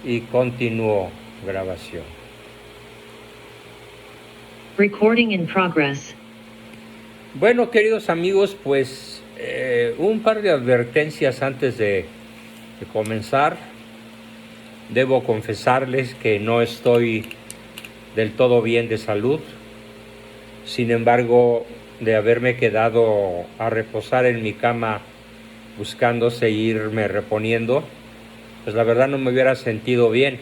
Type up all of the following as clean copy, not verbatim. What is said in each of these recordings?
Y continúo grabación. Recording in progress. Bueno, queridos amigos, pues un par de advertencias antes de comenzar. Debo confesarles que no estoy del todo bien de salud. Sin embargo, de haberme quedado a reposar en mi cama buscando seguirme reponiendo, pues la verdad no me hubiera sentido bien.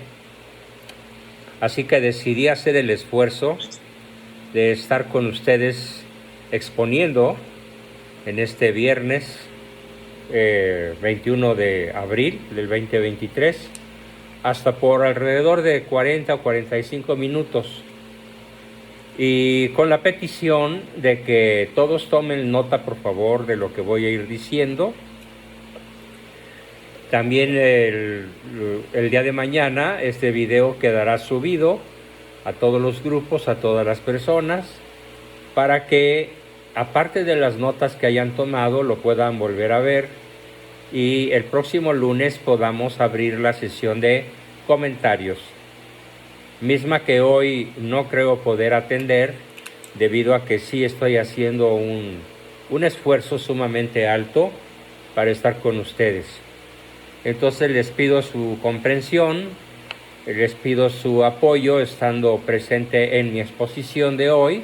Así que decidí hacer el esfuerzo de estar con ustedes exponiendo en este viernes 21 de abril del 2023 hasta por alrededor de 40 o 45 minutos, y con la petición de que todos tomen nota, por favor, de lo que voy a ir diciendo. También el día de mañana este video quedará subido a todos los grupos, a todas las personas, para que, aparte de las notas que hayan tomado, lo puedan volver a ver, y el próximo lunes podamos abrir la sesión de comentarios, misma que hoy no creo poder atender, debido a que sí estoy haciendo un esfuerzo sumamente alto para estar con ustedes. Entonces les pido su comprensión, les pido su apoyo estando presente en mi exposición de hoy,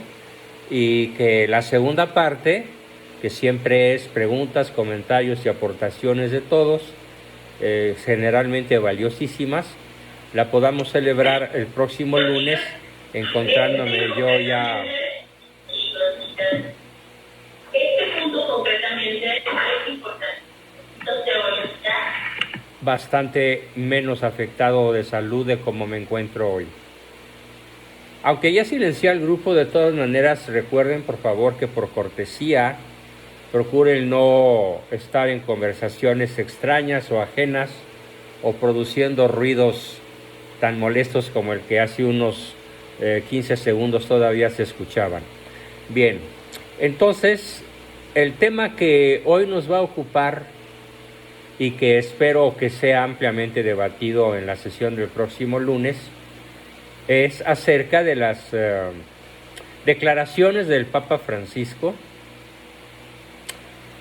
y que la segunda parte, que siempre es preguntas, comentarios y aportaciones de todos, generalmente valiosísimas, la podamos celebrar el próximo lunes, encontrándome yo ya bastante menos afectado de salud de como me encuentro hoy. Aunque ya silencié al grupo, de todas maneras recuerden por favor que por cortesía procuren no estar en conversaciones extrañas o ajenas, o produciendo ruidos tan molestos como el que hace unos 15 segundos todavía se escuchaban. Bien, entonces el tema que hoy nos va a ocupar, y que espero que sea ampliamente debatido en la sesión del próximo lunes, es acerca de las declaraciones del Papa Francisco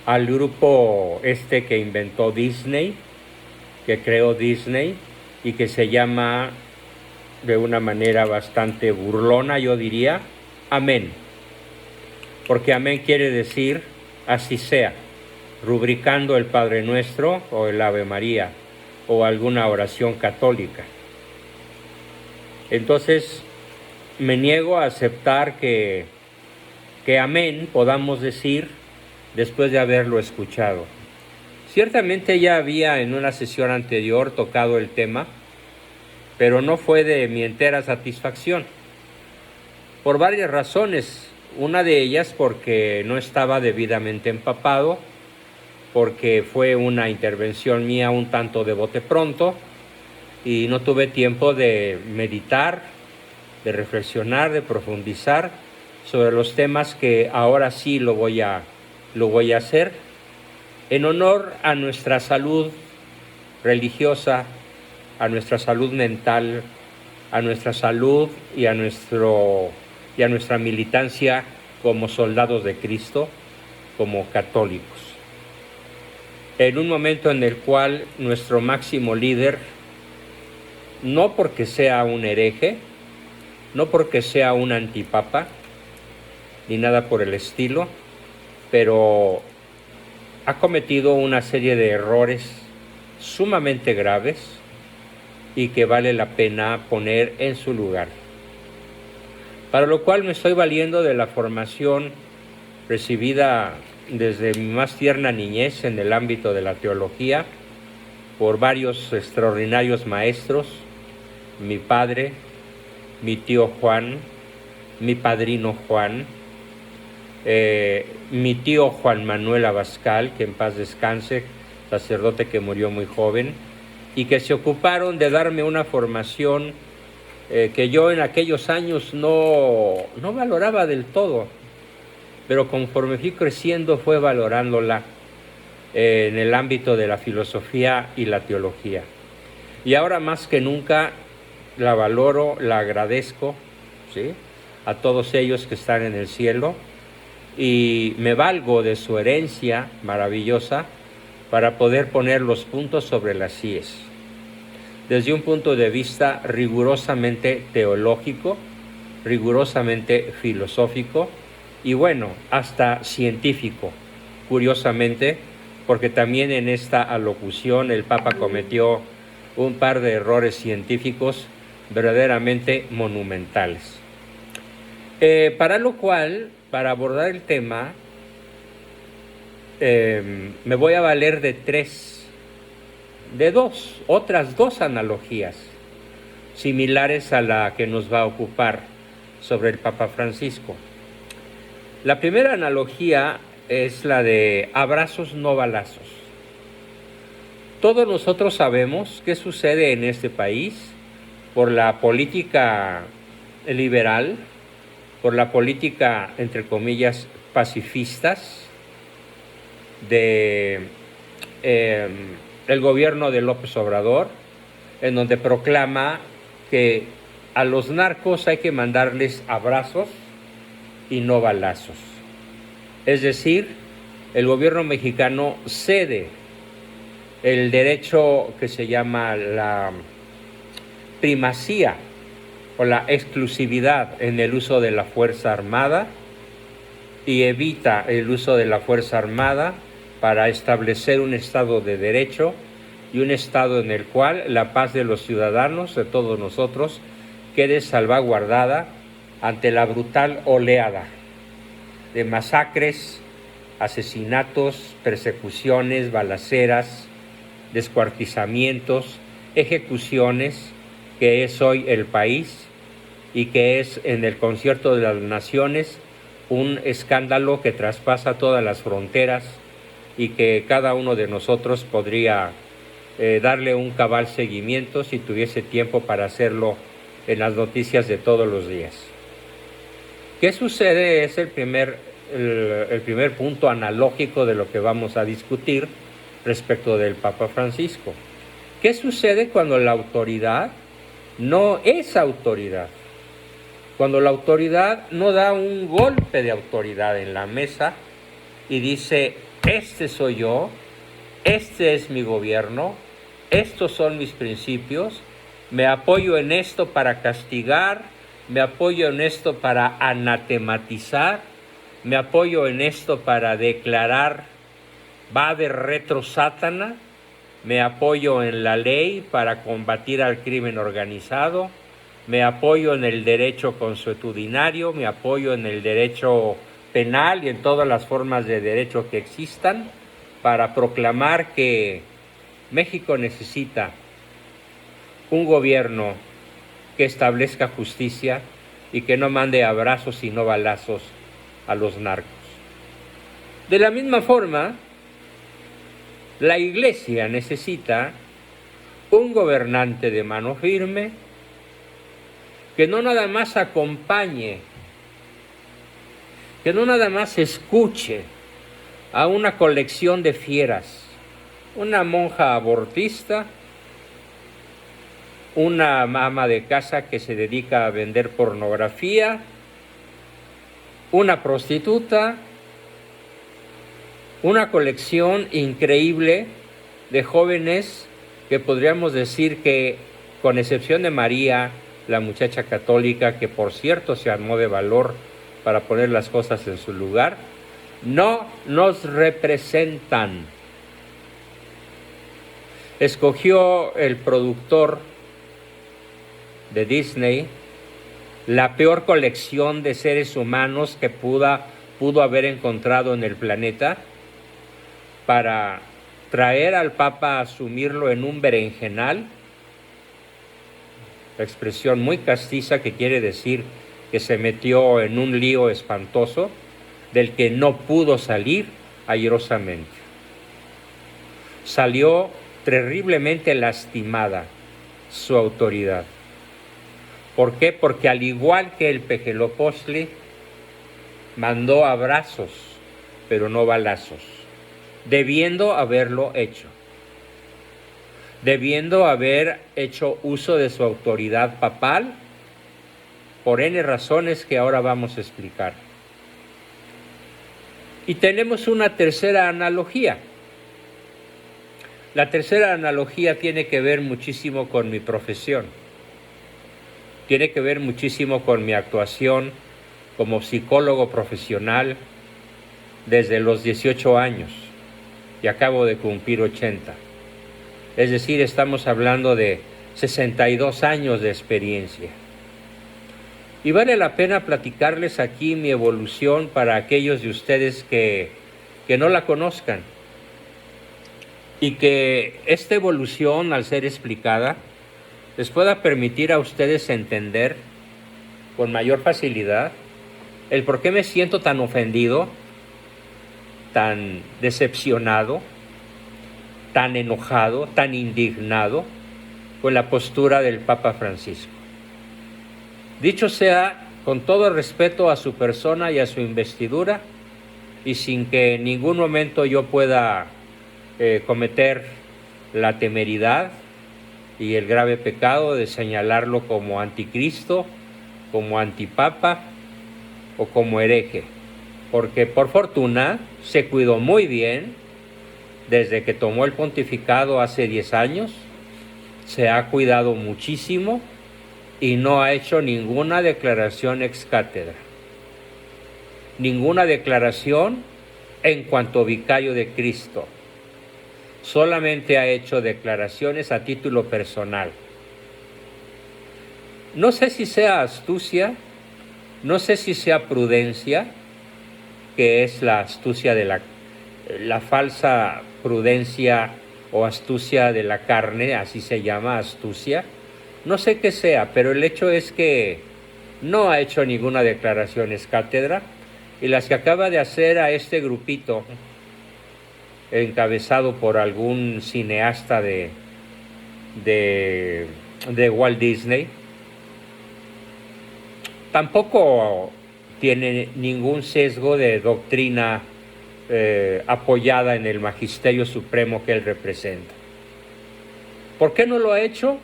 al grupo que inventó Disney, que creó Disney, y que se llama de una manera bastante burlona, yo diría, amén. Porque amén quiere decir así sea, rubricando el Padre Nuestro o el Ave María o alguna oración católica. Entonces me niego a aceptar que amén podamos decir después de haberlo escuchado. Ciertamente ya había en una sesión anterior tocado el tema, pero no fue de mi entera satisfacción, por varias razones. Una de ellas porque no estaba debidamente empapado, porque fue una intervención mía un tanto de bote pronto, y no tuve tiempo de meditar, de reflexionar, de profundizar sobre los temas que ahora sí lo voy a hacer, en honor a nuestra salud religiosa, a nuestra salud mental, a nuestra salud y a nuestra militancia como soldados de Cristo, como católicos. En un momento en el cual nuestro máximo líder, no porque sea un hereje, no porque sea un antipapa, ni nada por el estilo, pero ha cometido una serie de errores sumamente graves y que vale la pena poner en su lugar. Para lo cual me estoy valiendo de la formación recibida desde mi más tierna niñez en el ámbito de la teología por varios extraordinarios maestros: mi padre, mi tío Juan, mi padrino Juan, mi tío Juan Manuel Abascal, que en paz descanse, sacerdote que murió muy joven, y que se ocuparon de darme una formación que yo en aquellos años no valoraba del todo, pero conforme fui creciendo fue valorándola en el ámbito de la filosofía y la teología. Y ahora más que nunca la valoro, la agradezco, ¿sí?, a todos ellos que están en el cielo, y me valgo de su herencia maravillosa para poder poner los puntos sobre las íes, desde un punto de vista rigurosamente teológico, rigurosamente filosófico y bueno, hasta científico, curiosamente, porque también en esta alocución el Papa cometió un par de errores científicos verdaderamente monumentales. Para lo cual, para abordar el tema, me voy a valer de otras dos analogías similares a la que nos va a ocupar sobre el Papa Francisco. La primera analogía es la de abrazos no balazos. Todos nosotros sabemos qué sucede en este país por la política liberal, por la política, entre comillas, pacifistas de el gobierno de López Obrador, en donde proclama que a los narcos hay que mandarles abrazos y no balazos. Es decir, el gobierno mexicano cede el derecho que se llama la primacía o la exclusividad en el uso de la Fuerza Armada y evita el uso de la Fuerza Armada para establecer un Estado de Derecho y un Estado en el cual la paz de los ciudadanos, de todos nosotros, quede salvaguardada ante la brutal oleada de masacres, asesinatos, persecuciones, balaceras, descuartizamientos, ejecuciones, que es hoy el país y que es en el concierto de las naciones un escándalo que traspasa todas las fronteras y que cada uno de nosotros podría darle un cabal seguimiento si tuviese tiempo para hacerlo en las noticias de todos los días. ¿Qué sucede? Es el primer punto analógico de lo que vamos a discutir respecto del Papa Francisco. ¿Qué sucede cuando la autoridad no es autoridad? Cuando la autoridad no da un golpe de autoridad en la mesa y dice, este soy yo, este es mi gobierno, estos son mis principios, me apoyo en esto para castigar, me apoyo en esto para anatematizar, me apoyo en esto para declarar va de retro Sátana, me apoyo en la ley para combatir al crimen organizado, me apoyo en el derecho consuetudinario, me apoyo en el derecho penal y en todas las formas de derecho que existan para proclamar que México necesita un gobierno que establezca justicia y que no mande abrazos y no balazos a los narcos. De la misma forma, la Iglesia necesita un gobernante de mano firme que no nada más acompañe, que no nada más escuche a una colección de fieras, una monja abortista, una ama de casa que se dedica a vender pornografía, una prostituta, una colección increíble de jóvenes que podríamos decir que, con excepción de María, la muchacha católica, que por cierto se armó de valor para poner las cosas en su lugar, no nos representan. Escogió el productor de Disney la peor colección de seres humanos que pudo haber encontrado en el planeta para traer al Papa a asumirlo en un berenjenal, la expresión muy castiza que quiere decir que se metió en un lío espantoso del que no pudo salir airosamente. Salió terriblemente lastimada su autoridad. ¿Por qué? Porque al igual que el Pejelopostle, mandó abrazos, pero no balazos, debiendo haberlo hecho. debiendo haber hecho uso de su autoridad papal por N razones que ahora vamos a explicar. Y tenemos una tercera analogía. La tercera analogía tiene que ver muchísimo con mi profesión. Tiene que ver muchísimo con mi actuación como psicólogo profesional desde los 18 años y acabo de cumplir 80. Es decir, estamos hablando de 62 años de experiencia. Y vale la pena platicarles aquí mi evolución para aquellos de ustedes que no la conozcan. Y que esta evolución, al ser explicada, les pueda permitir a ustedes entender con mayor facilidad el por qué me siento tan ofendido, tan decepcionado, tan enojado, tan indignado con la postura del Papa Francisco. Dicho sea, con todo respeto a su persona y a su investidura, y sin que en ningún momento yo pueda cometer la temeridad y el grave pecado de señalarlo como anticristo, como antipapa o como hereje, porque por fortuna se cuidó muy bien desde que tomó el pontificado hace 10 años, se ha cuidado muchísimo y no ha hecho ninguna declaración ex cátedra, ninguna declaración en cuanto vicario de Cristo. Solamente ha hecho declaraciones a título personal. No sé si sea astucia, no sé si sea prudencia, que es la astucia de la falsa prudencia o astucia de la carne, así se llama astucia. No sé qué sea, pero el hecho es que no ha hecho ninguna declaración ex cátedra y las que acaba de hacer a este grupito encabezado por algún cineasta de Walt Disney, tampoco tiene ningún sesgo de doctrina apoyada en el magisterio supremo que él representa. ¿Por qué no lo ha hecho?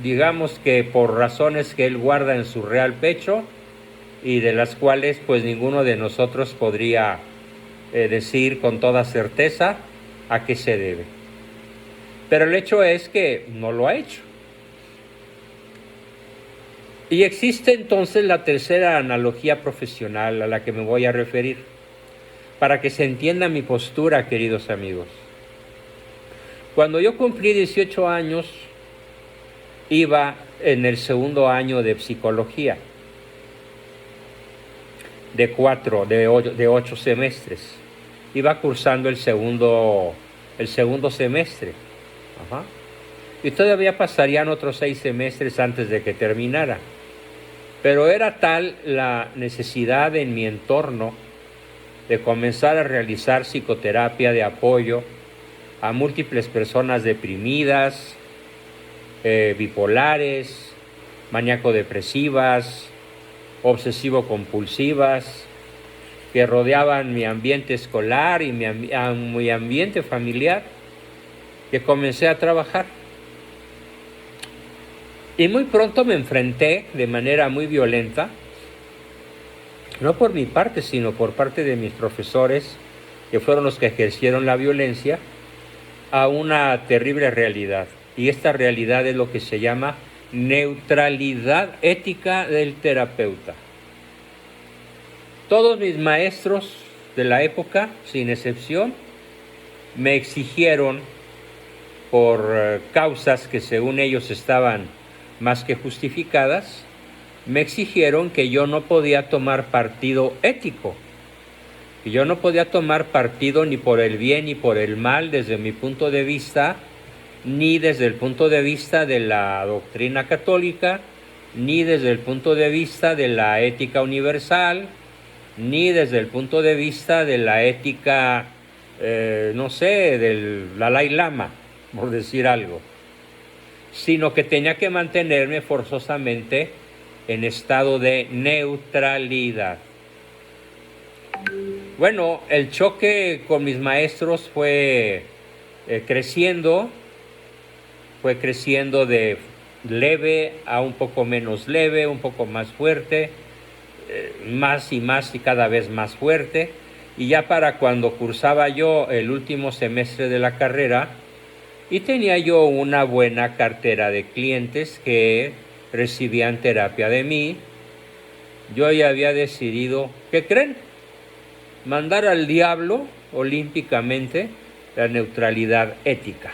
Digamos que por razones que él guarda en su real pecho y de las cuales pues ninguno de nosotros podría decir con toda certeza a qué se debe. Pero el hecho es que no lo ha hecho. Y existe entonces la tercera analogía profesional a la que me voy a referir, para que se entienda mi postura, queridos amigos. Cuando yo cumplí 18 años, iba en el segundo año de psicología, de 8 semestres. Iba cursando el segundo semestre. Ajá. Y todavía pasarían otros 6 semestres antes de que terminara. Pero era tal la necesidad en mi entorno de comenzar a realizar psicoterapia de apoyo a múltiples personas deprimidas, bipolares, maníaco-depresivas, obsesivo-compulsivas, que rodeaban mi ambiente escolar y mi ambiente familiar, que comencé a trabajar. Y muy pronto me enfrenté de manera muy violenta, no por mi parte, sino por parte de mis profesores, que fueron los que ejercieron la violencia, a una terrible realidad. Y esta realidad es lo que se llama neutralidad ética del terapeuta. Todos mis maestros de la época, sin excepción, me exigieron, por causas que según ellos estaban más que justificadas, me exigieron que yo no podía tomar partido ético, que yo no podía tomar partido ni por el bien ni por el mal desde mi punto de vista, ni desde el punto de vista de la doctrina católica, ni desde el punto de vista de la ética universal, ni desde el punto de vista de la ética, del Dalai Lama, por decir algo, sino que tenía que mantenerme forzosamente en estado de neutralidad. Bueno, el choque con mis maestros fue creciendo fue creciendo de leve a un poco menos leve, un poco más fuerte, más y cada vez más fuerte. Y ya para cuando cursaba yo el último semestre de la carrera, y tenía yo una buena cartera de clientes que recibían terapia de mí, yo ya había decidido, ¿qué creen? Mandar al diablo olímpicamente la neutralidad ética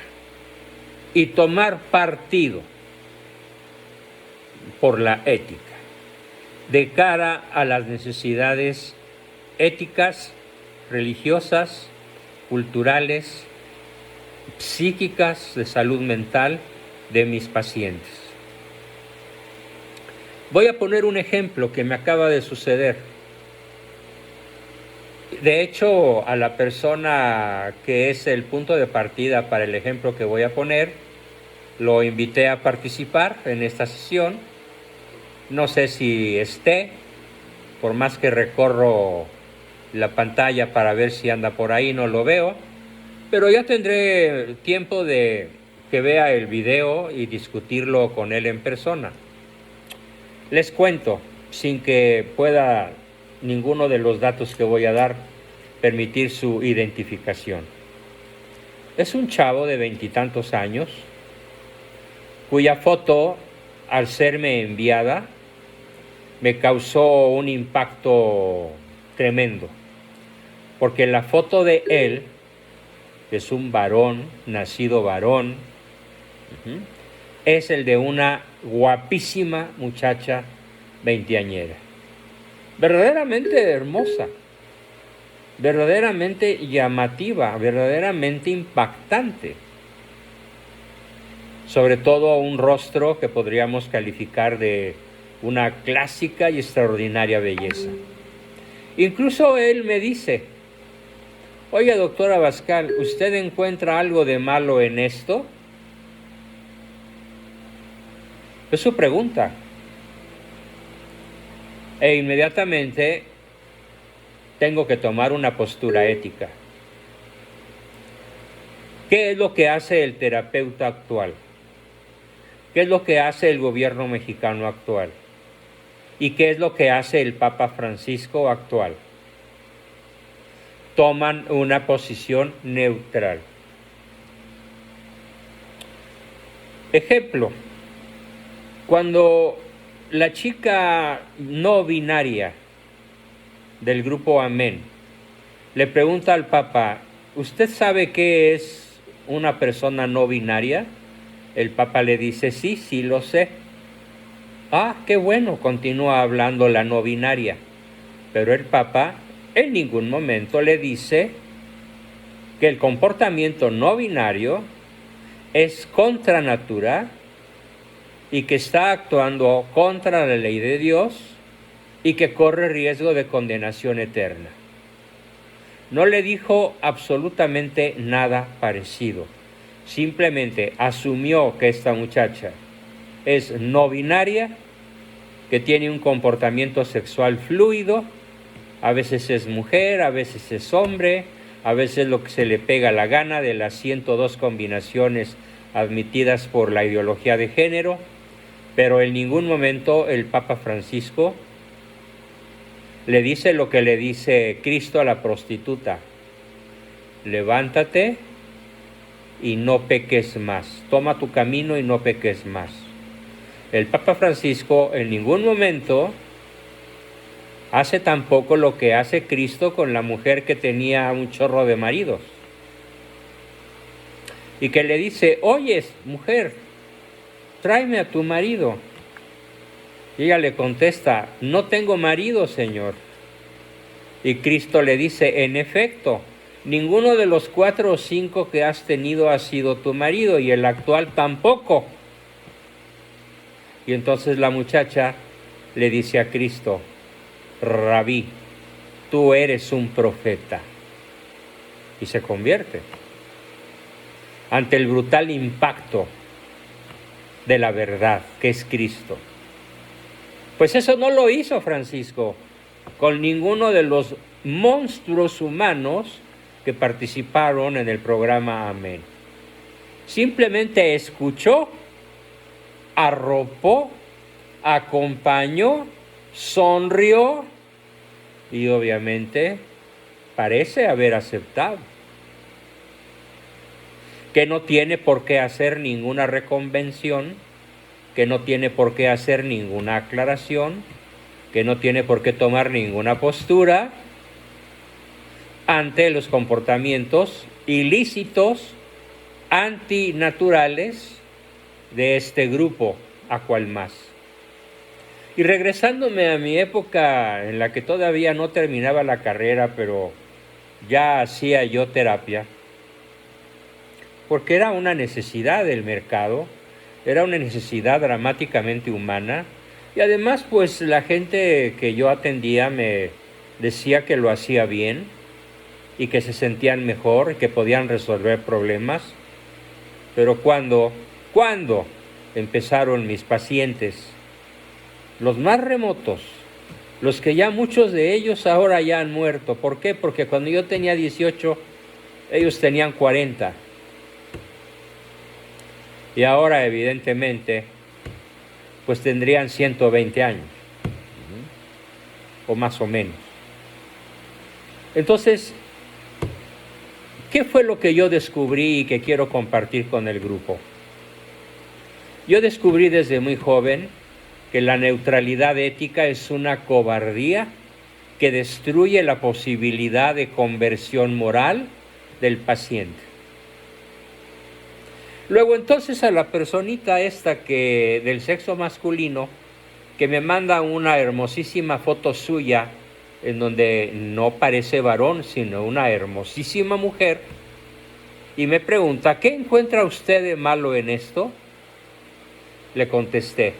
y tomar partido por la ética de cara a las necesidades éticas, religiosas, culturales, psíquicas, de salud mental de mis pacientes. Voy a poner un ejemplo que me acaba de suceder. De hecho, a la persona que es el punto de partida para el ejemplo que voy a poner, lo invité a participar en esta sesión. No sé si esté, por más que recorro la pantalla para ver si anda por ahí, no lo veo, pero ya tendré tiempo de que vea el video y discutirlo con él en persona. Les cuento, sin que pueda ninguno de los datos que voy a dar permitir su identificación. Es un chavo de 20 y tantos años, cuya foto, al serme enviada, me causó un impacto tremendo, porque la foto de él, que es un varón, nacido varón, es el de una guapísima muchacha veinteañera, verdaderamente hermosa, verdaderamente llamativa, verdaderamente impactante. Sobre todo un rostro que podríamos calificar de una clásica y extraordinaria belleza. Incluso él me dice, oiga, doctora Abascal, ¿usted encuentra algo de malo en esto? Es su pregunta. E inmediatamente tengo que tomar una postura ética. ¿Qué es lo que hace el terapeuta actual? ¿Qué es lo que hace el gobierno mexicano actual? ¿Y qué es lo que hace el Papa Francisco actual? Toman una posición neutral. Ejemplo, cuando la chica no binaria del grupo Amén le pregunta al Papa, ¿usted sabe qué es una persona no binaria? El Papa le dice, sí, sí lo sé. Ah, qué bueno, continúa hablando la no binaria. Pero el Papa en ningún momento le dice que el comportamiento no binario es contra natura y que está actuando contra la ley de Dios y que corre riesgo de condenación eterna. No le dijo absolutamente nada parecido. Simplemente asumió que esta muchacha es no binaria, que tiene un comportamiento sexual fluido, a veces es mujer, a veces es hombre, a veces lo que se le pega la gana de las 102 combinaciones admitidas por la ideología de género, pero en ningún momento el Papa Francisco le dice lo que le dice Cristo a la prostituta: levántate y no peques más, toma tu camino y no peques más. El Papa Francisco en ningún momento hace tampoco lo que hace Cristo con la mujer que tenía un chorro de maridos y que le dice: oye, mujer, tráeme a tu marido. Y ella le contesta: no tengo marido, Señor. Y Cristo le dice: en efecto, ninguno de los 4 o 5 que has tenido ha sido tu marido, y el actual tampoco. Y entonces la muchacha le dice a Cristo: Rabí, tú eres un profeta. Y se convierte ante el brutal impacto de la verdad que es Cristo. Pues eso no lo hizo Francisco con ninguno de los monstruos humanos que participaron en el programa Amén. Simplemente escuchó, arropó, acompañó, sonrió y obviamente parece haber aceptado. Que no tiene por qué hacer ninguna reconvención, que no tiene por qué hacer ninguna aclaración, que no tiene por qué tomar ninguna postura ante los comportamientos ilícitos, antinaturales de este grupo, a cual más. Y regresándome a mi época en la que todavía no terminaba la carrera, pero ya hacía yo terapia, porque era una necesidad del mercado, era una necesidad dramáticamente humana, y además pues la gente que yo atendía me decía que lo hacía bien y que se sentían mejor y que podían resolver problemas. Pero cuando empezaron mis pacientes, los más remotos, los que ya muchos de ellos ahora ya han muerto. ¿Por qué? Porque cuando yo tenía 18, ellos tenían 40. Y ahora, evidentemente, pues tendrían 120 años, o más o menos. Entonces, ¿qué fue lo que yo descubrí y que quiero compartir con el grupo? Yo descubrí desde muy joven que la neutralidad ética es una cobardía que destruye la posibilidad de conversión moral del paciente. Luego entonces a la personita esta que del sexo masculino que me manda una hermosísima foto suya en donde no parece varón sino una hermosísima mujer y me pregunta, ¿qué encuentra usted de malo en esto? Le contesté,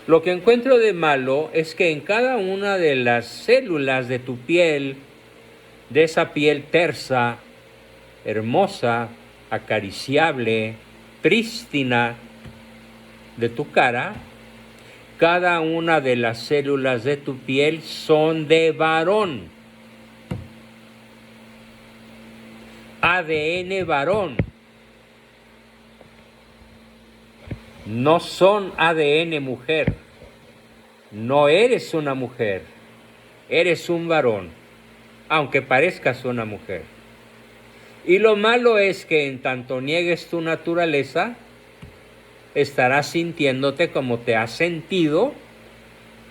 lo que encuentro de malo es que en cada una de las células de tu piel, de esa piel tersa, hermosa, acariciable, prístina de tu cara, cada una de las células de tu piel son de varón. ADN varón. No son ADN mujer. No eres una mujer. Eres un varón, aunque parezcas una mujer. Y lo malo es que en tanto niegues tu naturaleza, estarás sintiéndote como te has sentido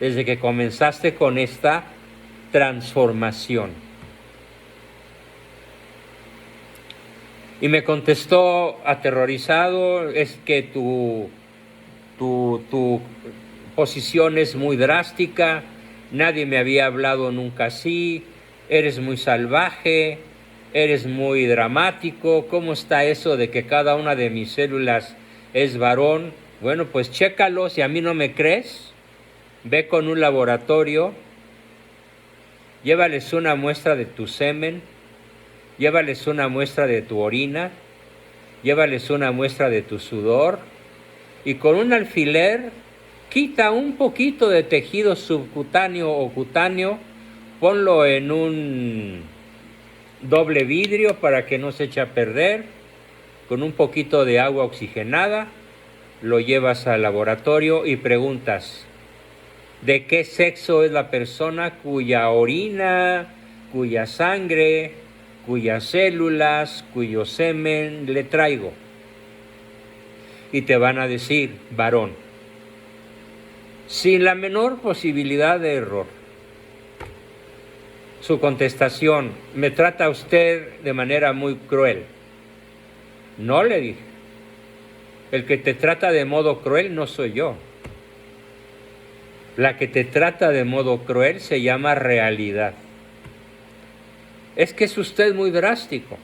desde que comenzaste con esta transformación. Y me contestó aterrorizado, es que tu posición es muy drástica, nadie me había hablado nunca así, eres muy salvaje, eres muy dramático, ¿cómo está eso de que cada una de mis células es varón? Bueno, pues chécalo, si a mí no me crees, ve con un laboratorio, llévales una muestra de tu semen, llévales una muestra de tu orina, llévales una muestra de tu sudor y con un alfiler quita un poquito de tejido subcutáneo o cutáneo, ponlo en un doble vidrio para que no se eche a perder, con un poquito de agua oxigenada, lo llevas al laboratorio y preguntas, ¿de qué sexo es la persona cuya orina, cuya sangre, cuyas células, cuyo semen le traigo? Y te van a decir, varón, sin la menor posibilidad de error. Su contestación, me trata usted de manera muy cruel. No, le dije, el que te trata de modo cruel no soy yo. La que te trata de modo cruel se llama realidad. Es que es usted muy drástico.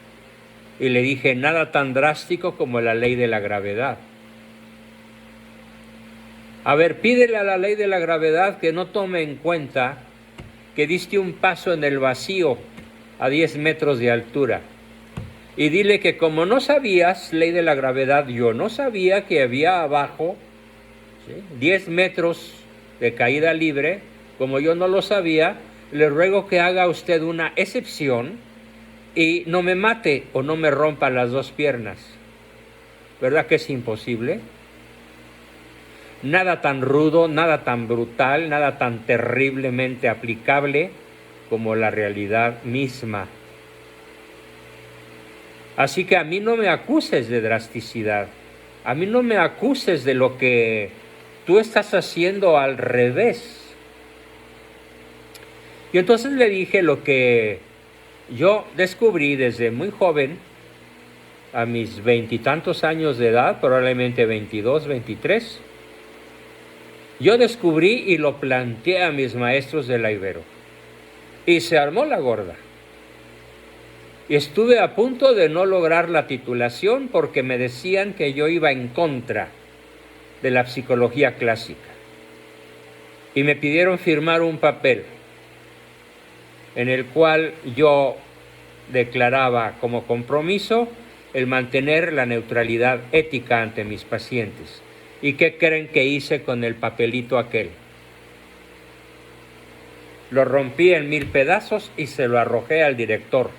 Y le dije, nada tan drástico como la ley de la gravedad. A ver, pídele a la ley de la gravedad que no tome en cuenta que diste un paso en el vacío a 10 metros de altura. Y dile que como no sabías, ley de la gravedad, yo no sabía que había abajo, ¿sí?, 10 metros de caída libre, como yo no lo sabía, le ruego que haga usted una excepción y no me mate o no me rompa las dos piernas. ¿Verdad que es imposible? Nada tan rudo, nada tan brutal, nada tan terriblemente aplicable como la realidad misma. Así que a mí no me acuses de drasticidad, a mí no me acuses de lo que tú estás haciendo al revés. Y entonces le dije lo que yo descubrí desde muy joven, a mis 20 y tantos años de edad, probablemente 22, 23, yo descubrí y lo planteé a mis maestros de la Ibero. Y se armó la gorda. Y estuve a punto de no lograr la titulación porque me decían que yo iba en contra de la psicología clásica. Y me pidieron firmar un papel en el cual yo declaraba como compromiso el mantener la neutralidad ética ante mis pacientes. ¿Y qué creen que hice con el papelito aquel? Lo rompí en 1000 pedazos y se lo arrojé al director,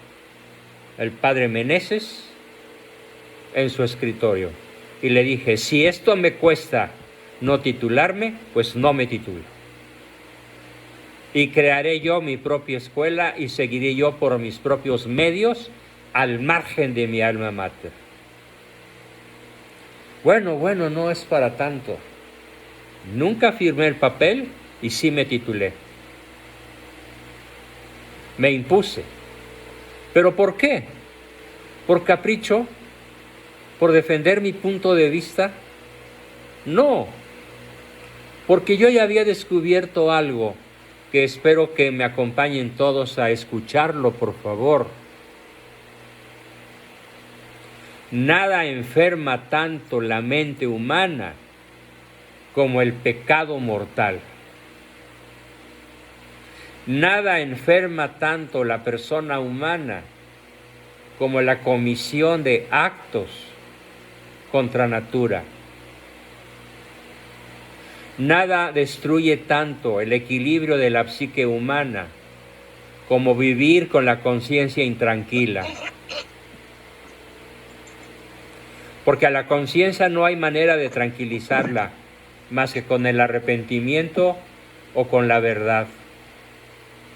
el padre Meneses, en su escritorio. Y le dije, si esto me cuesta no titularme, pues no me titulo. Y crearé yo mi propia escuela y seguiré yo por mis propios medios al margen de mi alma mater. Bueno, no es para tanto. Nunca firmé el papel y sí me titulé. Me impuse. ¿Pero por qué? ¿Por capricho? ¿Por defender mi punto de vista? No, porque yo ya había descubierto algo que espero que me acompañen todos a escucharlo, por favor. Nada enferma tanto la mente humana como el pecado mortal. Nada enferma tanto la persona humana como la comisión de actos contra natura. Nada destruye tanto el equilibrio de la psique humana como vivir con la conciencia intranquila. Porque a la conciencia no hay manera de tranquilizarla más que con el arrepentimiento o con la verdad,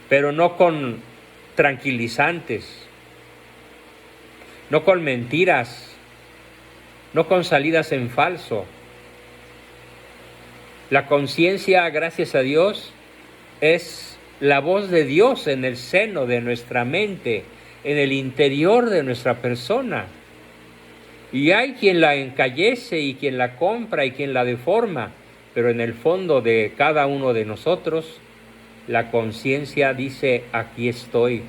pero no con tranquilizantes, no con mentiras, no con salidas en falso. La conciencia, gracias a Dios, es la voz de Dios en el seno de nuestra mente, en el interior de nuestra persona. Y hay quien la encallece y quien la compra y quien la deforma, pero en el fondo de cada uno de nosotros, la conciencia dice, aquí estoy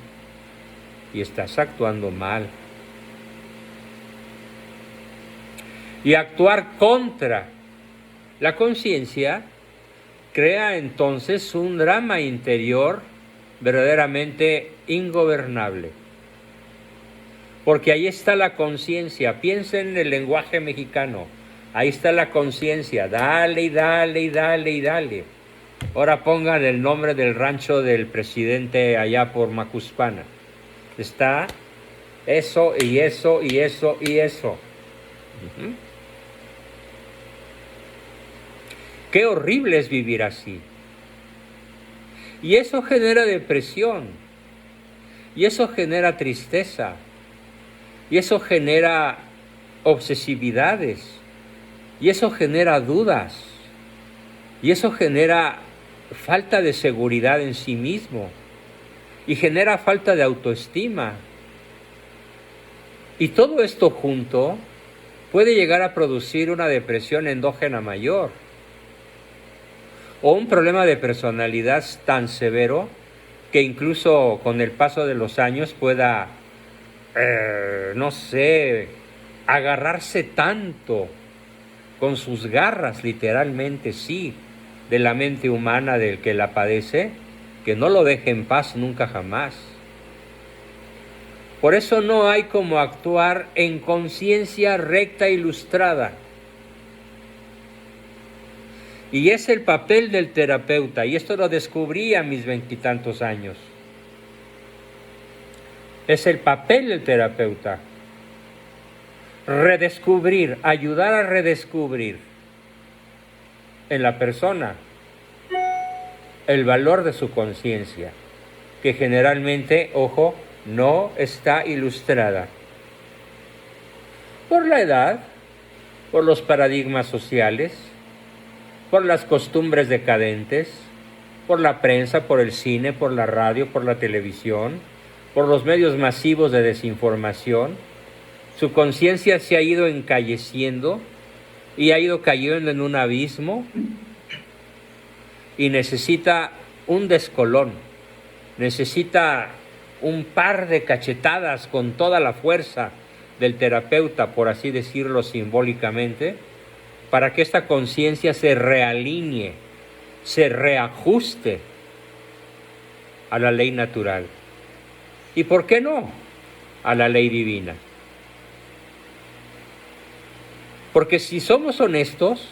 y estás actuando mal. Y actuar contra la conciencia crea entonces un drama interior verdaderamente ingobernable. Porque ahí está la conciencia, piensen en el lenguaje mexicano, ahí está la conciencia, dale y dale y dale y dale. Ahora pongan el nombre del rancho del presidente allá por Macuspana. Está eso y eso y eso y eso. Qué horrible es vivir así. Y eso genera depresión, y eso genera tristeza, y eso genera obsesividades, y eso genera dudas, y eso genera falta de seguridad en sí mismo, y genera falta de autoestima. Y todo esto junto puede llegar a producir una depresión endógena mayor, o un problema de personalidad tan severo que incluso con el paso de los años pueda, no sé, agarrarse tanto con sus garras, literalmente sí, de la mente humana del que la padece, que no lo deje en paz nunca jamás. Por eso no hay como actuar en conciencia recta e ilustrada. Y es el papel del terapeuta, y esto lo descubrí a mis 20 y tantos años. Es el papel del terapeuta. redescubrir, ayudar a redescubrir en la persona el valor de su conciencia, que generalmente, ojo, no está ilustrada por la edad, por los paradigmas sociales, por las costumbres decadentes, por la prensa, por el cine, por la radio, por la televisión, por los medios masivos de desinformación. Su conciencia se ha ido encalleciendo y ha ido cayendo en un abismo y necesita un descolón, necesita un par de cachetadas con toda la fuerza del terapeuta, por así decirlo simbólicamente, para que esta conciencia se realinee, se reajuste a la ley natural. ¿Y por qué no? A la ley divina. Porque si somos honestos,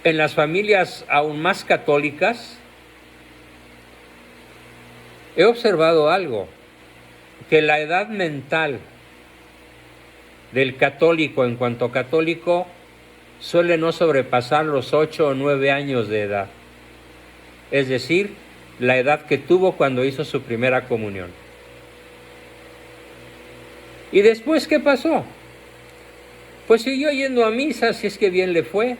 en las familias aún más católicas, he observado algo, que la edad mental del católico en cuanto católico suele no sobrepasar los 8 o 9 años de edad. Es decir, la edad que tuvo cuando hizo su primera comunión. ¿Y después qué pasó? Pues siguió yendo a misa si es que bien le fue,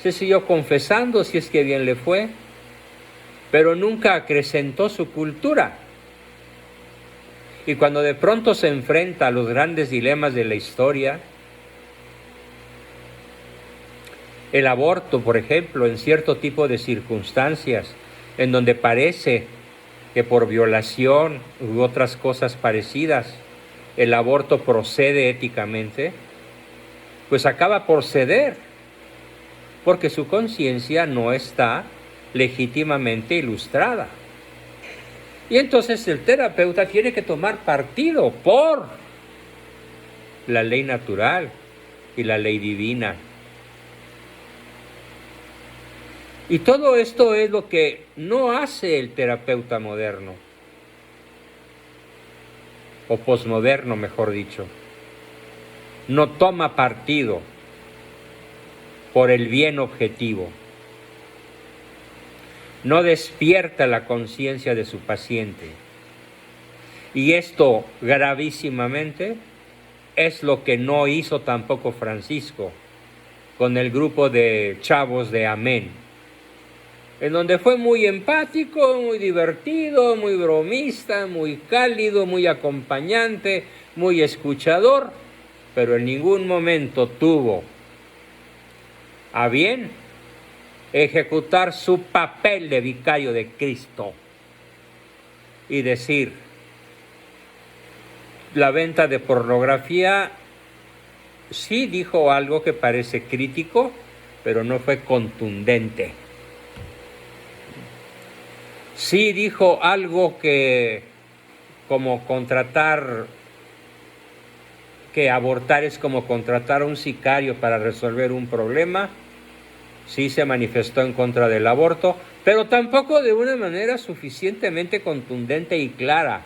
se siguió confesando si es que bien le fue, pero nunca acrecentó su cultura. Y cuando de pronto se enfrenta a los grandes dilemas de la historia, el aborto, por ejemplo, en cierto tipo de circunstancias, en donde parece que por violación u otras cosas parecidas, el aborto procede éticamente, pues acaba por ceder, porque su conciencia no está legítimamente ilustrada. Y entonces el terapeuta tiene que tomar partido por la ley natural y la ley divina. Y todo esto es lo que no hace el terapeuta moderno, o posmoderno, mejor dicho. No toma partido por el bien objetivo. No despierta la conciencia de su paciente. Y esto gravísimamente es lo que no hizo tampoco Francisco con el grupo de chavos de Amén, en donde fue muy empático, muy divertido, muy bromista, muy cálido, muy acompañante, muy escuchador, pero en ningún momento tuvo a bien ejecutar su papel de vicario de Cristo y decir: la venta de pornografía, sí dijo algo que parece crítico, pero no fue contundente. Sí dijo algo que, como contratar, que abortar es como contratar a un sicario para resolver un problema. Sí se manifestó en contra del aborto, pero tampoco de una manera suficientemente contundente y clara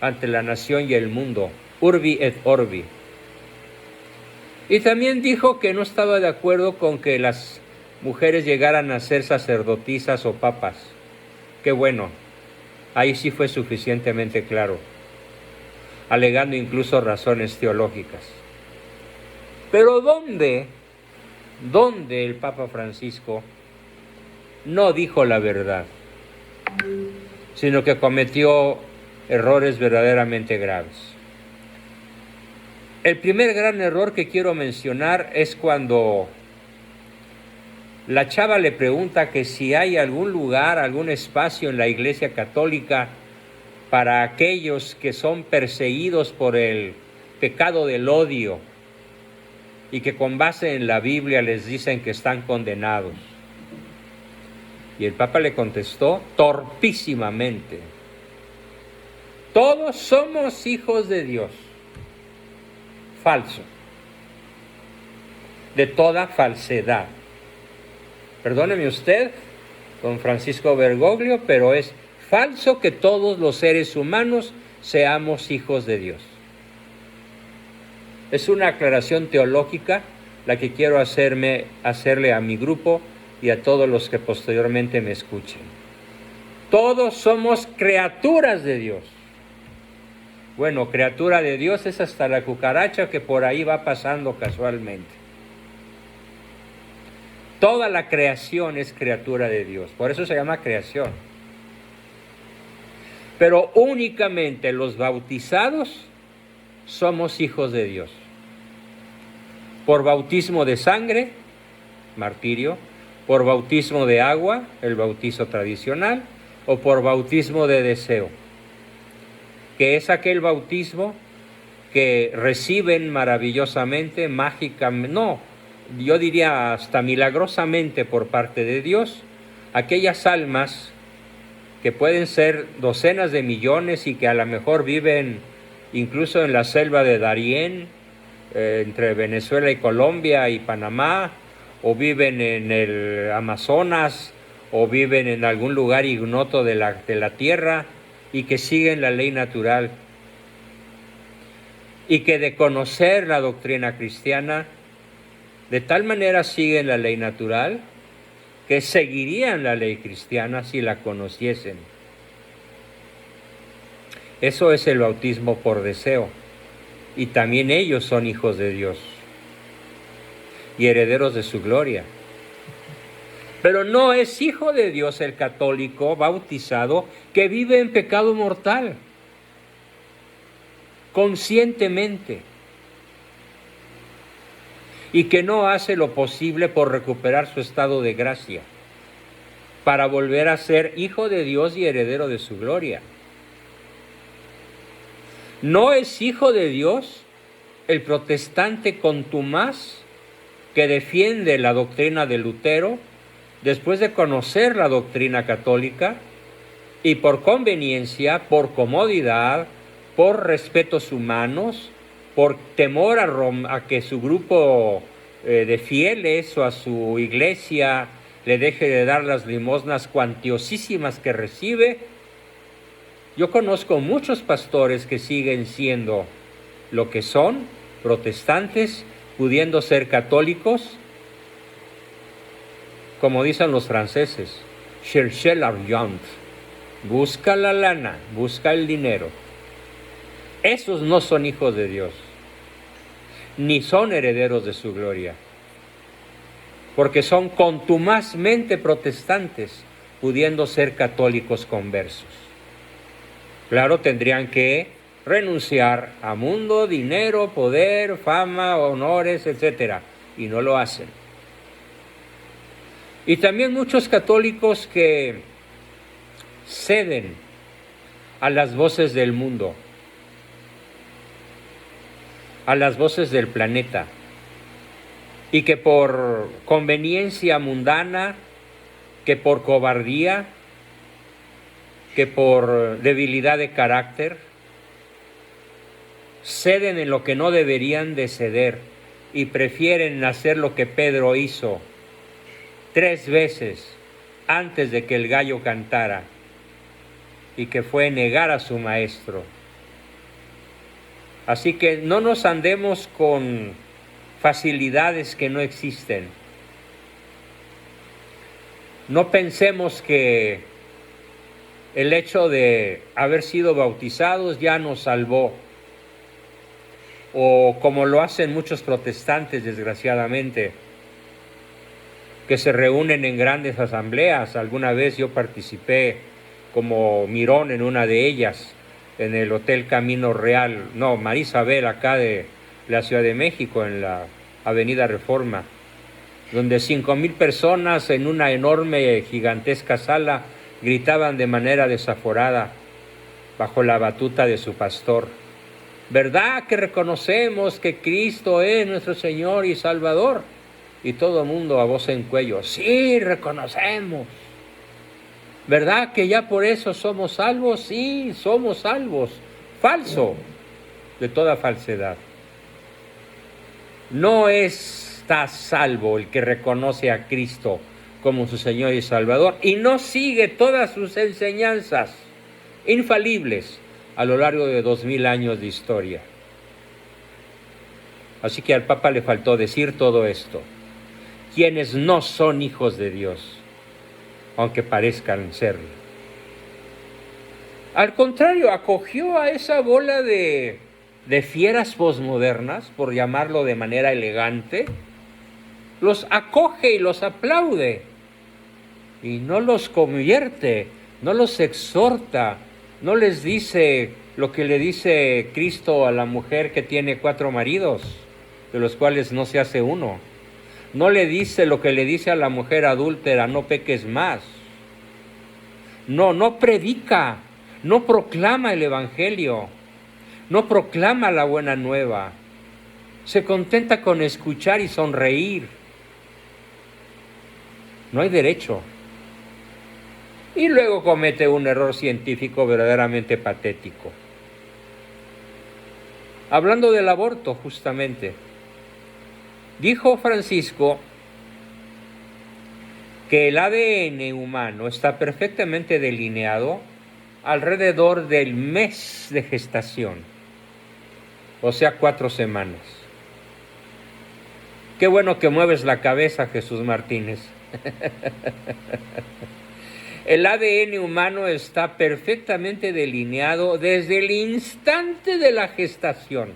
ante la nación y el mundo, urbi et orbi. Y también dijo que no estaba de acuerdo con que las mujeres llegaran a ser sacerdotisas o papas. Qué bueno, ahí sí fue suficientemente claro, alegando incluso razones teológicas. Pero ¿dónde el Papa Francisco no dijo la verdad, sino que cometió errores verdaderamente graves? El primer gran error que quiero mencionar es cuando la chava le pregunta que si hay algún lugar, algún espacio en la Iglesia Católica para aquellos que son perseguidos por el pecado del odio y que con base en la Biblia les dicen que están condenados. Y el Papa le contestó torpísimamente: todos somos hijos de Dios. Falso. De toda falsedad. Perdóneme usted, don Francisco Bergoglio, pero es falso que todos los seres humanos seamos hijos de Dios. Es una aclaración teológica la que quiero hacerle a mi grupo y a todos los que posteriormente me escuchen. Todos somos criaturas de Dios. Bueno, criatura de Dios es hasta la cucaracha que por ahí va pasando casualmente. Toda la creación es criatura de Dios, por eso se llama creación. Pero únicamente los bautizados somos hijos de Dios. Por bautismo de sangre, martirio, por bautismo de agua, el bautizo tradicional, o por bautismo de deseo, que es aquel bautismo que reciben maravillosamente, mágicamente, no, yo diría hasta milagrosamente por parte de Dios, aquellas almas que pueden ser docenas de millones y que a lo mejor viven incluso en la selva de Darién, entre Venezuela y Colombia y Panamá, o viven en el Amazonas, o viven en algún lugar ignoto de la tierra, y que siguen la ley natural, y que de conocer la doctrina cristiana, de tal manera siguen la ley natural, que seguirían la ley cristiana si la conociesen. Eso es el bautismo por deseo, y también ellos son hijos de Dios y herederos de su gloria. Pero no es hijo de Dios el católico bautizado que vive en pecado mortal, conscientemente, y que no hace lo posible por recuperar su estado de gracia, para volver a ser hijo de Dios y heredero de su gloria. No es hijo de Dios el protestante contumaz que defiende la doctrina de Lutero después de conocer la doctrina católica y por conveniencia, por comodidad, por respetos humanos, por temor a que su grupo de fieles o a su iglesia le deje de dar las limosnas cuantiosísimas que recibe. Yo conozco muchos pastores que siguen siendo lo que son, protestantes, pudiendo ser católicos, como dicen los franceses, chercher l'argent, busca la lana, busca el dinero. Esos no son hijos de Dios, ni son herederos de su gloria, porque son contumazmente protestantes, pudiendo ser católicos conversos. Claro, tendrían que renunciar a mundo, dinero, poder, fama, honores, etc. Y no lo hacen. Y también muchos católicos que ceden a las voces del mundo, a las voces del planeta, y que por conveniencia mundana, que por cobardía, que por debilidad de carácter, ceden en lo que no deberían de ceder y prefieren hacer lo que Pedro hizo 3 veces antes de que el gallo cantara, y que fue negar a su maestro. Así que no nos andemos con facilidades que no existen. No pensemos que el hecho de haber sido bautizados ya nos salvó, o como lo hacen muchos protestantes, desgraciadamente, que se reúnen en grandes asambleas. Alguna vez yo participé como mirón en una de ellas, en el Hotel Camino Real, no, María Isabel, acá de la Ciudad de México, en la Avenida Reforma, donde 5,000 personas en una enorme, gigantesca sala gritaban de manera desaforada bajo la batuta de su pastor: ¿verdad que reconocemos que Cristo es nuestro Señor y Salvador? Y todo el mundo a voz en cuello: sí, reconocemos. ¿Verdad que ya por eso somos salvos? Sí, somos salvos. Falso, de toda falsedad. No está salvo el que reconoce a Cristo como su Señor y Salvador y no sigue todas sus enseñanzas infalibles a lo largo de 2000 años de historia. Así que al Papa le faltó decir todo esto. Quienes no son hijos de Dios, aunque parezcan serlo. Al contrario, acogió a esa bola de fieras posmodernas, por llamarlo de manera elegante, los acoge y los aplaude, y no los convierte, no los exhorta, no les dice lo que le dice Cristo a la mujer que tiene 4 maridos, de los cuales no se hace uno. No le dice lo que le dice a la mujer adúltera, no peques más. No predica, no proclama el Evangelio, no proclama la buena nueva. Se contenta con escuchar y sonreír. No hay derecho. Y luego comete un error científico verdaderamente patético. Hablando del aborto, justamente, dijo Francisco que el ADN humano está perfectamente delineado alrededor del mes de gestación, o sea, 4 semanas. Qué bueno que mueves la cabeza, Jesús Martínez. El ADN humano está perfectamente delineado desde el instante de la gestación,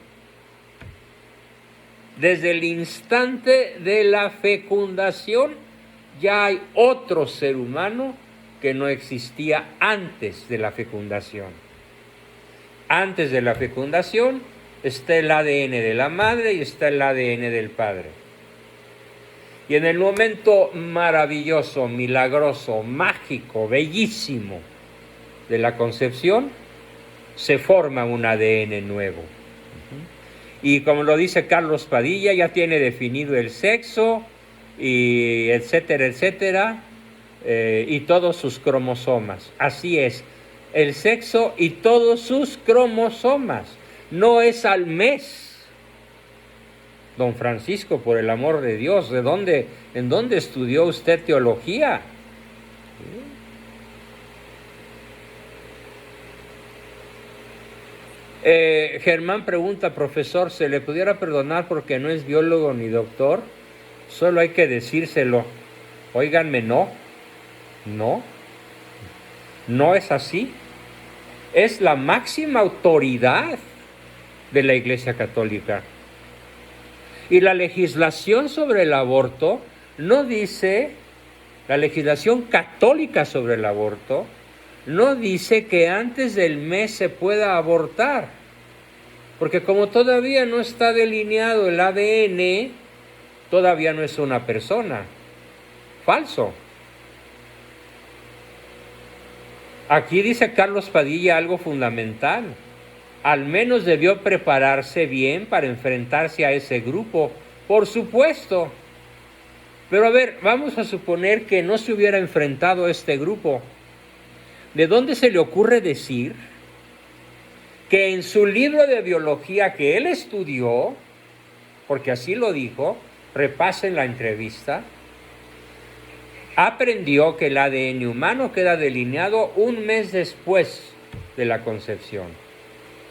desde el instante de la fecundación. Ya hay otro ser humano que no existía antes de la fecundación. Antes de la fecundación está el ADN de la madre y está el ADN del padre. Y en el momento maravilloso, milagroso, mágico, bellísimo de la concepción, se forma un ADN nuevo. Y como lo dice Carlos Padilla, ya tiene definido el sexo, y etcétera, etcétera, y todos sus cromosomas. Así es, el sexo y todos sus cromosomas. No es al mes. Don Francisco, por el amor de Dios, ¿en dónde estudió usted teología? Germán pregunta, profesor, ¿se le pudiera perdonar porque no es biólogo ni doctor? Solo hay que decírselo. Óiganme, no es así. Es la máxima autoridad de la Iglesia Católica. Y la legislación sobre el aborto no dice, la legislación católica sobre el aborto, no dice que antes del mes se pueda abortar. Porque como todavía no está delineado el ADN, todavía no es una persona. Falso. Aquí dice Carlos Padilla algo fundamental. Al menos debió prepararse bien para enfrentarse a ese grupo, por supuesto. Pero a ver, vamos a suponer que no se hubiera enfrentado a este grupo. ¿De dónde se le ocurre decir que en su libro de biología que él estudió, porque así lo dijo, repasen la entrevista, aprendió que el ADN humano queda delineado un mes después de la concepción?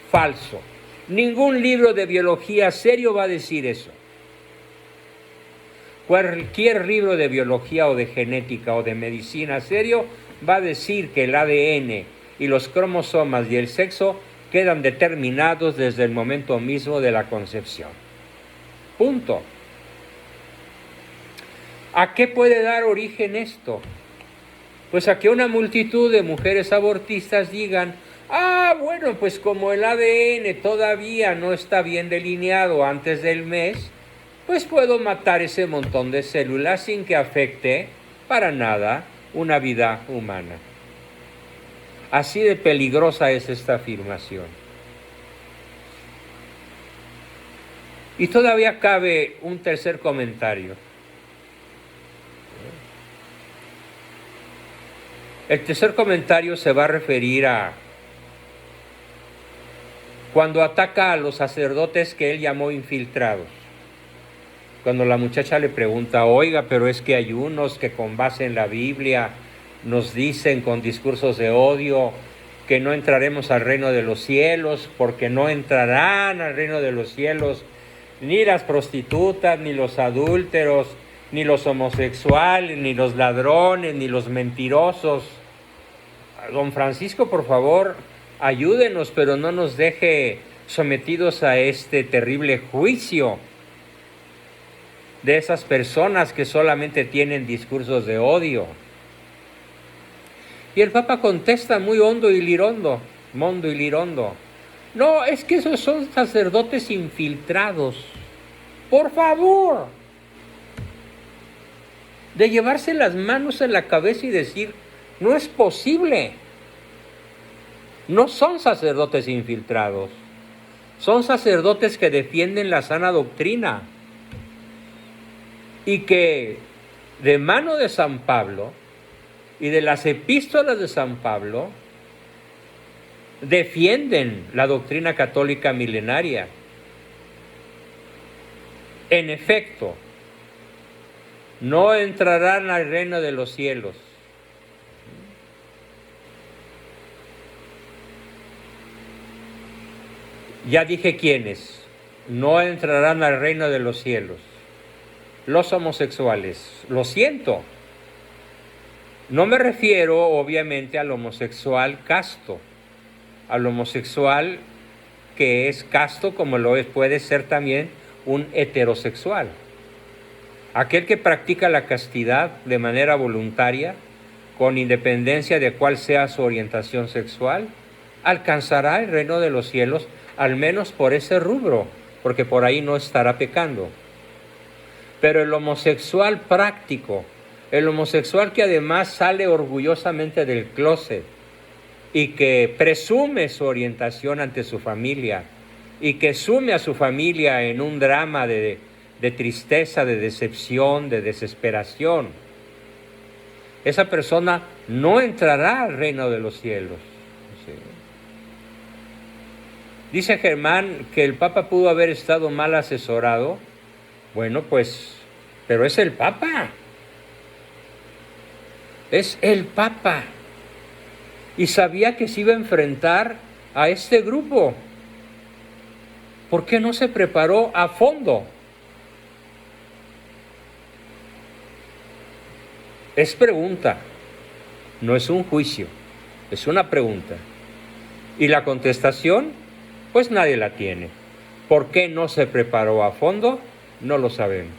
Falso. Ningún libro de biología serio va a decir eso. Cualquier libro de biología o de genética o de medicina serio va a decir que el ADN y los cromosomas y el sexo quedan determinados desde el momento mismo de la concepción. Punto. ¿A qué puede dar origen esto? Pues a que una multitud de mujeres abortistas digan: bueno, pues como el ADN todavía no está bien delineado antes del mes, pues puedo matar ese montón de células sin que afecte para nada una vida humana. Así de peligrosa es esta afirmación. Y todavía cabe un tercer comentario. El tercer comentario se va a referir a cuando ataca a los sacerdotes que él llamó infiltrados. Cuando la muchacha le pregunta: oiga, pero es que hay unos que con base en la Biblia nos dicen con discursos de odio que no entraremos al reino de los cielos, porque no entrarán al reino de los cielos Ni las prostitutas, ni los adúlteros, ni los homosexuales, ni los ladrones, ni los mentirosos. Don Francisco, por favor, ayúdenos, pero no nos deje sometidos a este terrible juicio de esas personas que solamente tienen discursos de odio. Y el Papa contesta muy mondo y lirondo. No, es que esos son sacerdotes infiltrados. Por favor, de llevarse las manos en la cabeza y decir, no es posible. No son sacerdotes infiltrados. Son sacerdotes que defienden la sana doctrina y que de mano de San Pablo y de las epístolas de San Pablo defienden la doctrina católica milenaria. En efecto, no entrarán al reino de los cielos. Ya dije quiénes. No entrarán al reino de los cielos. Los homosexuales. Lo siento. No me refiero, obviamente, al homosexual casto. Al homosexual que es casto, como lo es, puede ser también un heterosexual. Aquel que practica la castidad de manera voluntaria, con independencia de cuál sea su orientación sexual, alcanzará el reino de los cielos, al menos por ese rubro, porque por ahí no estará pecando. Pero el homosexual práctico, el homosexual que además sale orgullosamente del closet y que presume su orientación ante su familia y que sume a su familia en un drama de tristeza, de decepción, de desesperación, esa persona no entrará al reino de los cielos. ¿Sí? Dice Germán que el Papa pudo haber estado mal asesorado. Bueno, pues, pero es el Papa. Es el Papa. Y sabía que se iba a enfrentar a este grupo. ¿Por qué no se preparó a fondo? Es pregunta, no es un juicio, es una pregunta. Y la contestación, pues nadie la tiene. ¿Por qué no se preparó a fondo? No lo sabemos.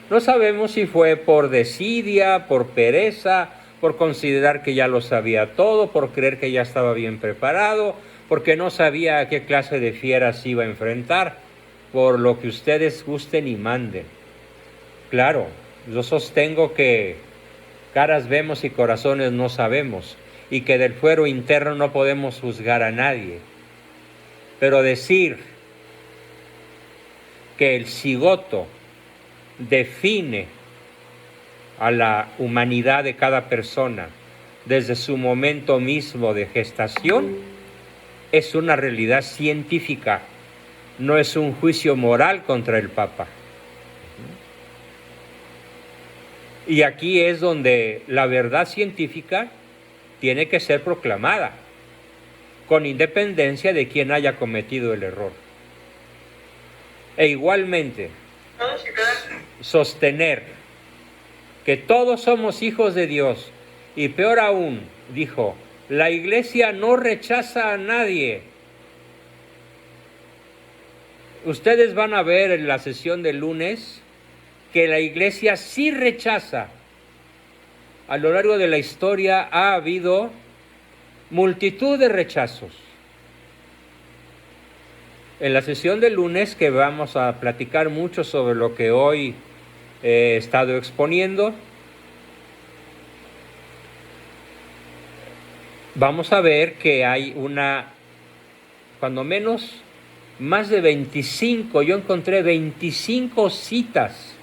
No sabemos si fue por desidia, por pereza, por considerar que ya lo sabía todo, por creer que ya estaba bien preparado, porque no sabía a qué clase de fieras iba a enfrentar, por lo que ustedes gusten y manden. Claro, yo sostengo que caras vemos y corazones no sabemos, y que del fuero interno no podemos juzgar a nadie. Pero decir que el cigoto define a la humanidad de cada persona desde su momento mismo de gestación es una realidad científica, no es un juicio moral contra el Papa. Y aquí es donde la verdad científica tiene que ser proclamada, con independencia de quien haya cometido el error. E igualmente, sostener que todos somos hijos de Dios, y peor aún, dijo, la Iglesia no rechaza a nadie. Ustedes van a ver en la sesión del lunes que la Iglesia sí rechaza. A lo largo de la historia ha habido multitud de rechazos. En la sesión del lunes, que vamos a platicar mucho sobre lo que hoy he estado exponiendo, vamos a ver que hay cuando menos, más de 25, yo encontré 25 citas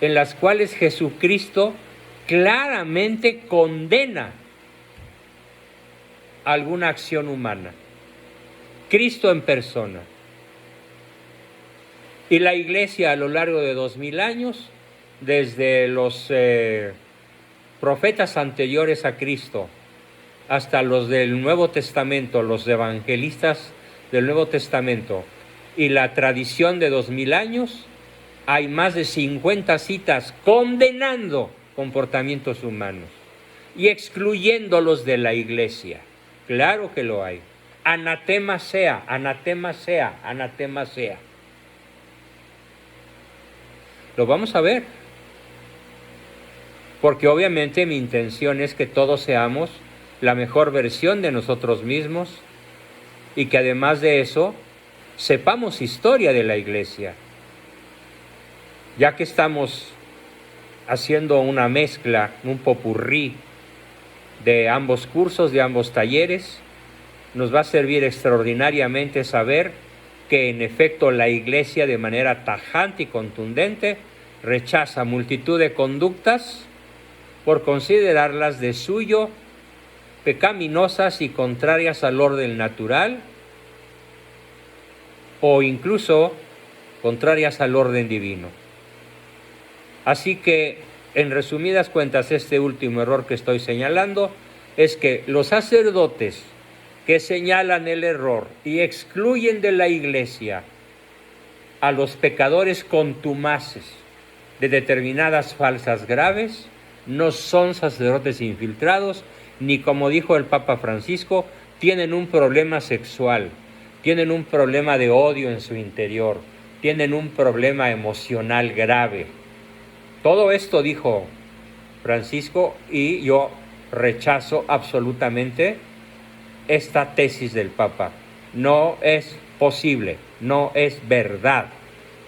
en las cuales Jesucristo claramente condena alguna acción humana. Cristo en persona. Y la Iglesia a lo largo de 2000 años, desde los profetas anteriores a Cristo hasta los del Nuevo Testamento, los evangelistas del Nuevo Testamento, y la tradición de 2000 años, hay más de 50 citas condenando comportamientos humanos y excluyéndolos de la iglesia. Claro que lo hay. Anatema sea, anatema sea, anatema sea. Lo vamos a ver. Porque obviamente mi intención es que todos seamos la mejor versión de nosotros mismos y que además de eso sepamos historia de la iglesia. Ya que estamos haciendo una mezcla, un popurrí de ambos cursos, de ambos talleres, nos va a servir extraordinariamente saber que en efecto la iglesia de manera tajante y contundente rechaza multitud de conductas por considerarlas de suyo pecaminosas y contrarias al orden natural o incluso contrarias al orden divino. Así que, en resumidas cuentas, este último error que estoy señalando es que los sacerdotes que señalan el error y excluyen de la iglesia a los pecadores contumaces de determinadas faltas graves, no son sacerdotes infiltrados, ni como dijo el Papa Francisco, tienen un problema sexual, tienen un problema de odio en su interior, tienen un problema emocional grave. Todo esto dijo Francisco y yo rechazo absolutamente esta tesis del Papa. No es posible, no es verdad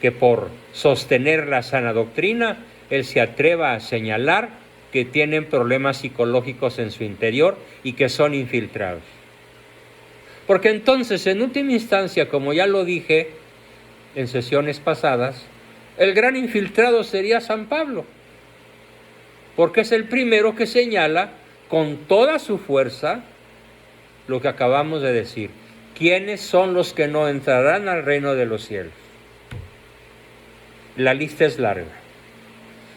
que por sostener la sana doctrina él se atreva a señalar que tienen problemas psicológicos en su interior y que son infiltrados. Porque entonces, en última instancia, como ya lo dije en sesiones pasadas, el gran infiltrado sería San Pablo, porque es el primero que señala con toda su fuerza lo que acabamos de decir. ¿Quiénes son los que no entrarán al reino de los cielos? La lista es larga.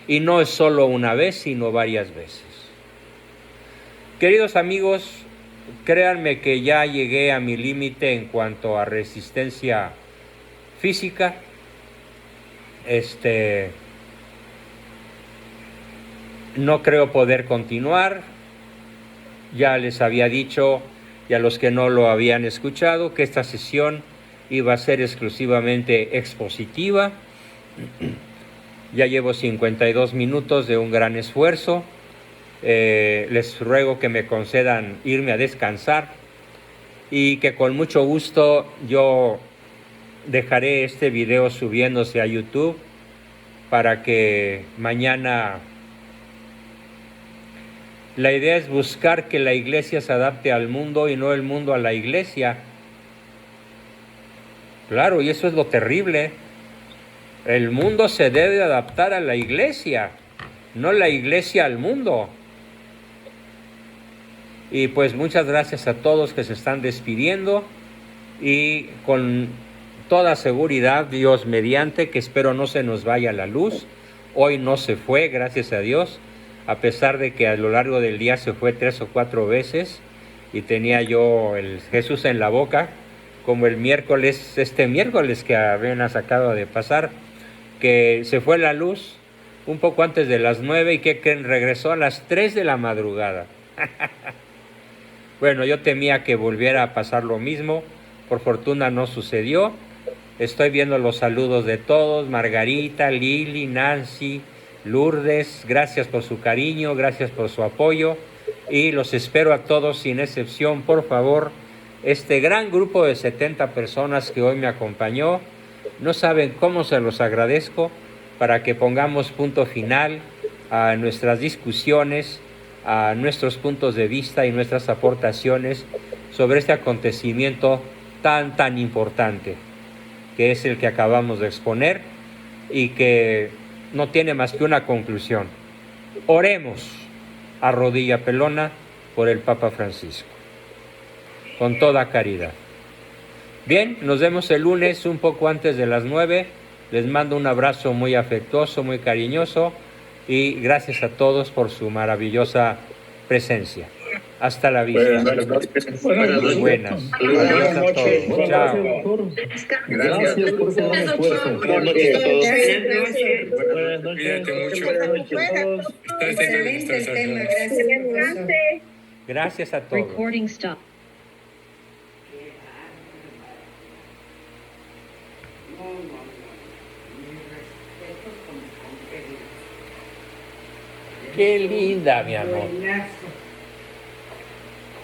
Y no es solo una vez, sino varias veces. Queridos amigos, créanme que ya llegué a mi límite en cuanto a resistencia física. No creo poder continuar. Ya les había dicho, y a los que no lo habían escuchado, que esta sesión iba a ser exclusivamente expositiva. Ya llevo 52 minutos de un gran esfuerzo. Les ruego que me concedan irme a descansar y que con mucho gusto yo dejaré este video subiéndose a YouTube para que mañana... La idea es buscar que la iglesia se adapte al mundo y no el mundo a la iglesia. Claro, y eso es lo terrible. El mundo se debe adaptar a la iglesia, no la iglesia al mundo. Y pues muchas gracias a todos que se están despidiendo y con toda seguridad, Dios mediante, que espero no se nos vaya la luz. Hoy no se fue, gracias a Dios, a pesar de que a lo largo del día se fue 3 o 4 veces y tenía yo el Jesús en la boca, como el miércoles, este miércoles que apenas acaba de pasar, que se fue la luz un poco antes de las 9 y que regresó a las 3 de la madrugada. Bueno, yo temía que volviera a pasar lo mismo, por fortuna no sucedió. Estoy viendo los saludos de todos, Margarita, Lili, Nancy, Lourdes, gracias por su cariño, gracias por su apoyo y los espero a todos sin excepción, por favor. Este gran grupo de 70 personas que hoy me acompañó, no saben cómo se los agradezco, para que pongamos punto final a nuestras discusiones, a nuestros puntos de vista y nuestras aportaciones sobre este acontecimiento tan importante, que es el que acabamos de exponer y que no tiene más que una conclusión. Oremos a rodilla pelona por el Papa Francisco, con toda caridad. Bien, nos vemos el lunes un poco antes de las 9. Les mando un abrazo muy afectuoso, muy cariñoso y gracias a todos por su maravillosa presencia. Hasta la vista. Buenas noches. Buenas. Buenas Adiós a noches. todos. Chao. Gracias por ese gran esfuerzo. Buenas noches a todos. Buenas noches. Cuídate mucho. Buenas noches a todos. Excelente el tema, gracias. profesor. Gracias a todos. Recording stop. Qué linda, mi amor. Buenazo.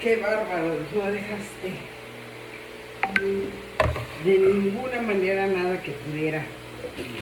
Qué bárbaro, no dejaste de ninguna manera nada que pudiera